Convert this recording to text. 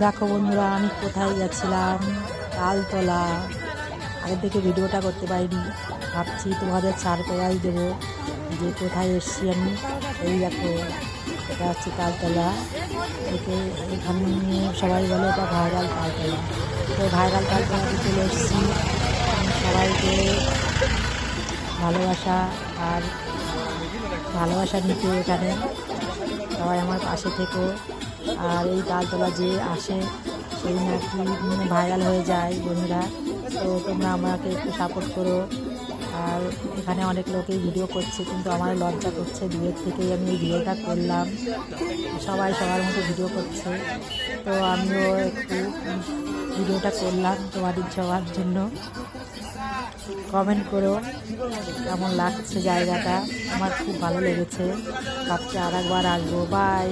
দেখো বন্ধুরা, আমি কোথায় গেছিলাম, তালতলা। আগে থেকে ভিডিওটা করতে পারিনি, ভাবছি তোমাদের সারপ্রাইজ দেবো যে কোথায় এসছি আমি। এই দেখো, এটা হচ্ছে তালতলা। এখানে সবাই বলে এটা ভাইরাল তালতলা। তো ভাইরাল তালতলাতে চলে এসেছি। সবাইকে ভালোবাসা আর ভালোবাসা নিতে এখানে সবাই আমার পাশে থেকো। আর এই তালতলা যে আসে সেই নাকি ভাইরাল হয়ে যায় বন্ধুরা। তো তোমরা আমাকে একটু সাপোর্ট করো। আর এখানে অনেক লোকেই ভিডিও করছে, কিন্তু আমার লজ্জা করছে, দূরের থেকেই আমি এই ভিডিওটা করলাম। সবাই সবার মতো ভিডিও করছে, তো আমিও একটু ভিডিওটা করলাম তোমাদের সবার জন্য। কমেন্ট করো কেমন লাগছে জায়গাটা। আমার খুব ভালো লেগেছে, ভাবছি আর একবার আসবো। বাই।